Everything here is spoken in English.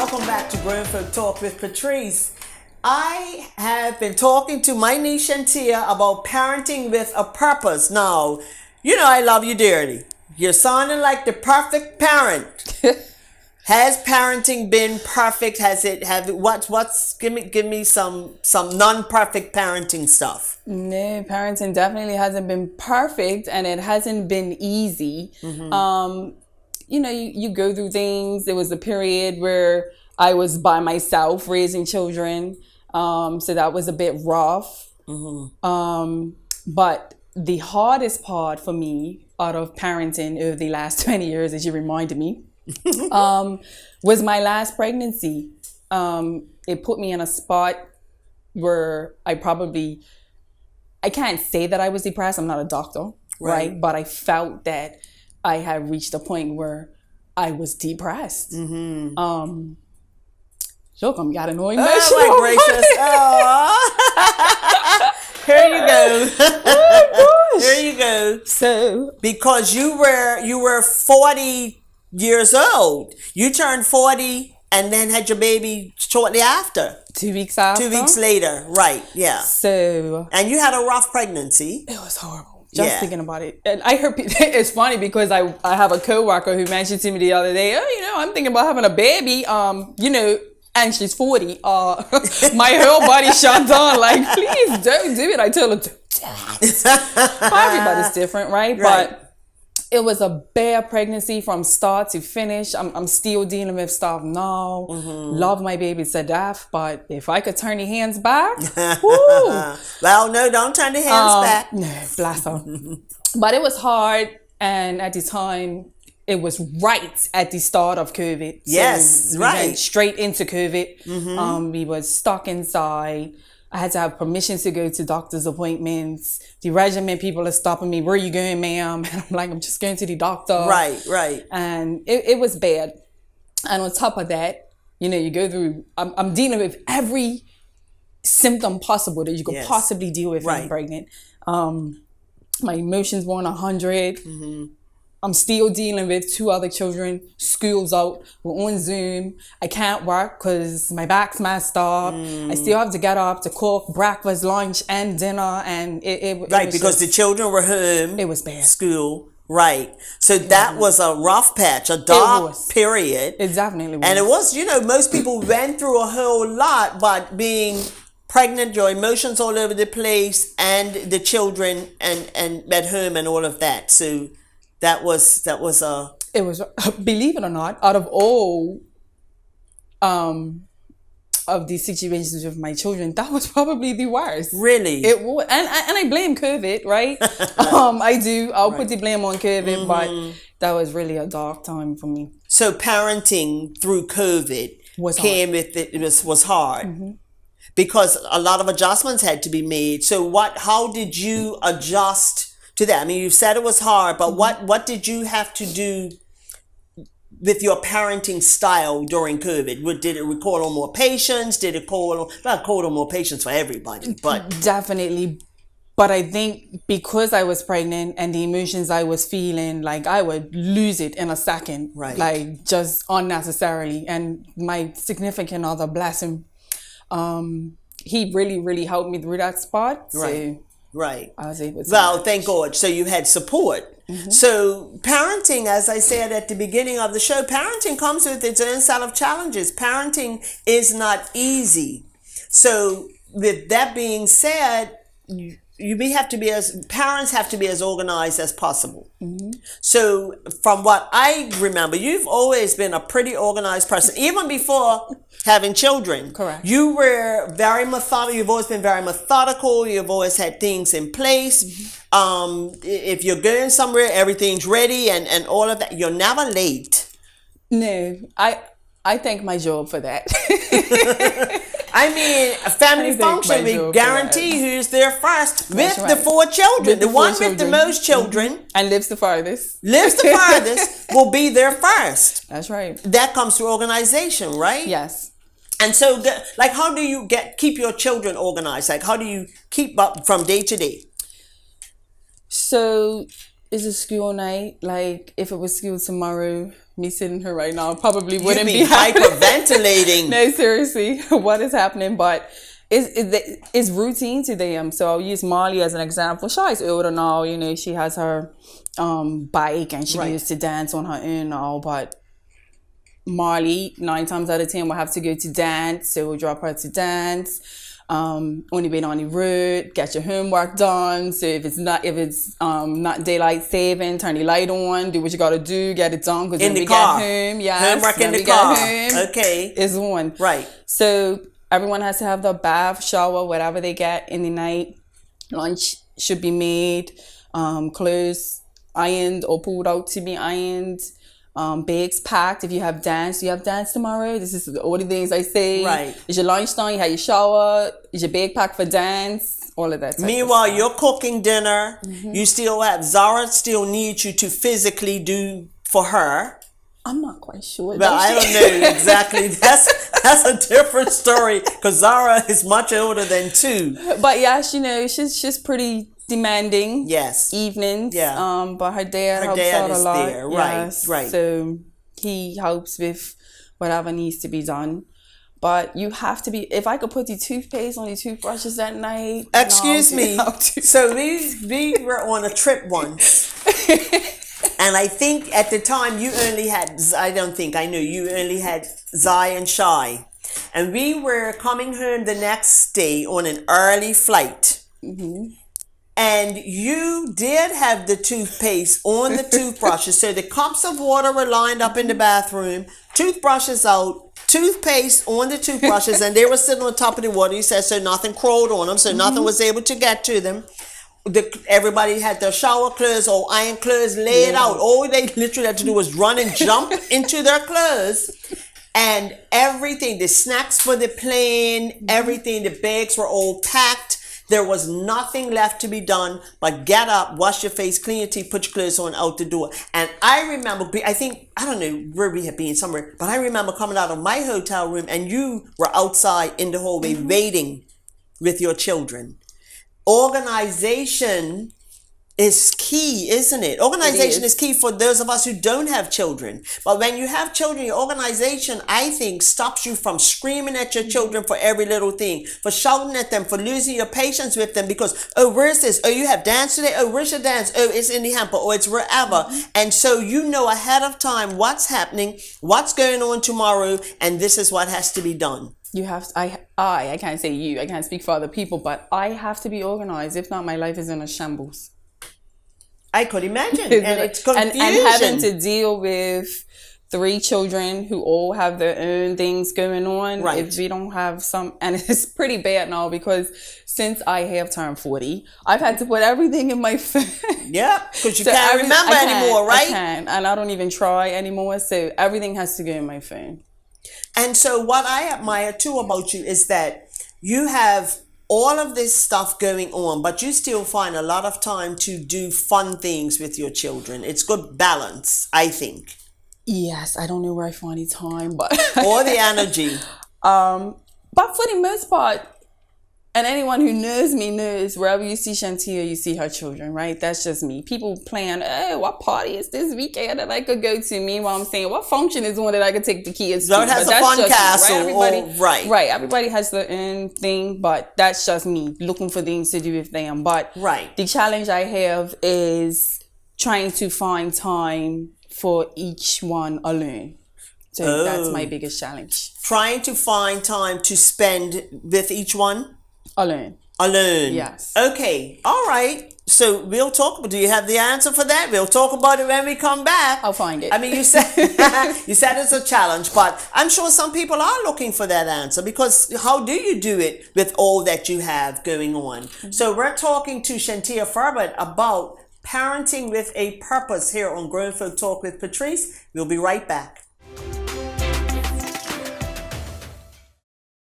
Welcome back to Grown Folk Talk with Patrice. I have been talking to my niece and Tia about parenting with a purpose. Now, you know I love you dearly. You're sounding like the perfect parent. Has parenting been perfect? Give me some non-perfect parenting stuff. No, parenting definitely hasn't been perfect, and it hasn't been easy. Mm-hmm. You go through things. There was a period where I was by myself raising children. So that was a bit rough. Mm-hmm. But the hardest part for me out of parenting over the last 20 years, as you reminded me, was my last pregnancy. It put me in a spot where I can't say that I was depressed. I'm not a doctor, right? But I felt that I had reached a point where I was depressed. Mm-hmm. Look, I'm getting all emotional. Oh, my gracious. Here you go. Oh, gosh. Here you go. So, because you were 40 years old. You turned 40 and then had your baby shortly after. 2 weeks after. 2 weeks later, right, yeah. So. And you had a rough pregnancy. It was horrible. Just thinking about it. And I heard, it's funny because I have a coworker who mentioned to me the other day, I'm thinking about having a baby, and she's 40. My whole body shut down, like, please don't do it. I told her, don't do it. Everybody's different, right? But it was a bad pregnancy from start to finish. I'm still dealing with stuff now. Mm-hmm. Love my baby to death, but if I could turn the hands back, woo. Well, no, don't turn the hands back. No, bless her. But it was hard, and at the time, it was right at the start of COVID. Yes, so we went straight into COVID. Mm-hmm. We were stuck inside. I had to have permission to go to doctor's appointments. The regimen people are stopping me. Where are you going, ma'am? And I'm like, I'm just going to the doctor. Right. And it was bad. And on top of that, you go through, I'm dealing with every symptom possible that you could possibly deal with when pregnant. My emotions were on 100. Mm-hmm. I'm still dealing with 2 other children. School's out. We're on Zoom. I can't work because my back's messed up. I still have to get up to cook breakfast, lunch, and dinner. And it because the children were home. It was bad. School. Right. So that was a rough patch, a dark period. It definitely was. And it was, most people went through a whole lot, but being pregnant, your emotions all over the place, and the children and at home and all of that. So that was it was, believe it or not, out of all of these situations with my children, that was probably the worst. Really? It was, and I blame COVID, right? I do. I'll put the blame on COVID, but that was really a dark time for me. So parenting through COVID was hard. Mm-hmm. Because a lot of adjustments had to be made. So how did you adjust to that? I mean, you said it was hard, but what did you have to do with your parenting style during COVID? Did it require more patience? Did it call on more patience for everybody? But definitely. But I think because I was pregnant and the emotions I was feeling, like I would lose it in a second, like just unnecessarily. And my significant other, bless him, he really, really helped me through that spot. So Right. I was able to. Well, thank God. So you had support. Mm-hmm. So parenting, as I said at the beginning of the show, parenting comes with its own set of challenges. Parenting is not easy. So with that being said, parents have to be as organized as possible. Mm-hmm. So from what I remember, you've always been a pretty organized person, even before having children. Correct. You were very methodical. You've always been very methodical. You've always had things in place. Mm-hmm. If you're going somewhere, everything's ready and all of that. You're never late. No, I thank my job for that. I mean, a family function, we guarantee who's there first with the 4 children. The one with the most children. And lives the farthest. Will be there first. That's right. That comes through organization, right? Yes. And so, how do you keep your children organized? Like, how do you keep up from day to day? So, It's a school night. Like, if it was school tomorrow, me sitting here right now probably wouldn't You'd be hyperventilating. No, seriously, what is happening? But it's routine to them. So I'll use Molly as an example. She's older now, you know, she has her bike and she used to dance on her own now. But Molly, 9 times out of 10, will have to go to dance. So we'll drop her to dance. Only been on the road, get your homework done. So if it's not daylight saving, turn the light on, do what you gotta do, get it done. Because in when the we car. get home, Homework in the car. Okay. It's on. Right. So everyone has to have their bath, shower, whatever they get in the night. Lunch should be made. Clothes ironed or pulled out to be ironed. Bags packed. If you have dance, do you have dance tomorrow? This is all the things I say. Right. Is your lunch done? You have your shower? Is your bag packed for dance? All of that. Meanwhile, you're cooking dinner. You still have Zara still needs you to physically do for her. I'm not quite sure. Well, I don't know exactly. That's a different story because Zara is much older than 2. But yeah, you know, she's pretty demanding. Yes. Evenings. Yeah. But her dad helps out a lot. There. Right. Yes. Right. So he helps with whatever needs to be done. But you have to be. If I could put the toothpaste on the toothbrushes that night. Excuse me. So we were on a trip once. And I think at the time you only had, I know you only had Zai and Shai. And we were coming home the next day on an early flight. Mm-hmm. And you did have the toothpaste on the toothbrushes. So the cups of water were lined up in the bathroom, toothbrushes out, toothpaste on the toothbrushes, and they were sitting on top of the water. You said so nothing crawled on them, so nothing was able to get to them. Everybody had their shower clothes or iron clothes laid out. All they literally had to do was run and jump into their clothes. And everything, the snacks for the plane, everything, the bags were all packed. There was nothing left to be done but get up, wash your face, clean your teeth, put your clothes on, out the door. And I remember, I don't know where we had been, somewhere, but I remember coming out of my hotel room and you were outside in the hallway waiting with your children. Organization is key, isn't it? Organization is key for those of us who don't have children. But when you have children, your organization, I think, stops you from screaming at your children for every little thing, for shouting at them, for losing your patience with them because, oh, where's this? Oh, you have dance today? Oh, where's your dance? Oh, it's in the hamper or it's wherever. And so you know ahead of time what's happening, what's going on tomorrow, and this is what has to be done. You have to, I can't say you, I can't speak for other people, but I have to be organized. If not, my life is in a shambles. I could imagine. And it's confusion. And having to deal with 3 children who all have their own things going on. Right. If we don't have some, and it's pretty bad now because since I have turned 40, I've had to put everything in my phone. Yeah, because you can't remember anymore, right? I can't, and I don't even try anymore. So everything has to go in my phone. And so what I admire too about you is that you have all of this stuff going on, but you still find a lot of time to do fun things with your children. It's good balance, I think. Yes, I don't know where I find the time, but or the energy. But for the most part, and anyone who knows me knows wherever you see Shantia, you see her children, right? That's just me. People plan, oh, what party is this weekend that I could go to? Meanwhile, I'm saying, what function is one that I could take the kids to? That has a fun castle. Right? Right. Everybody has their own thing, but that's just me looking for things to do with them. But the challenge I have is trying to find time for each one alone. So that's my biggest challenge. Trying to find time to spend with each one? Alone. Yes. Okay. All right. So we'll talk. Do you have the answer for that? We'll talk about it when we come back. I'll find it. I mean, you said it's a challenge, but I'm sure some people are looking for that answer because how do you do it with all that you have going on? Mm-hmm. So we're talking to Shantia Furbert about parenting with a purpose here on Grown Folk Talk with Patrice. We'll be right back.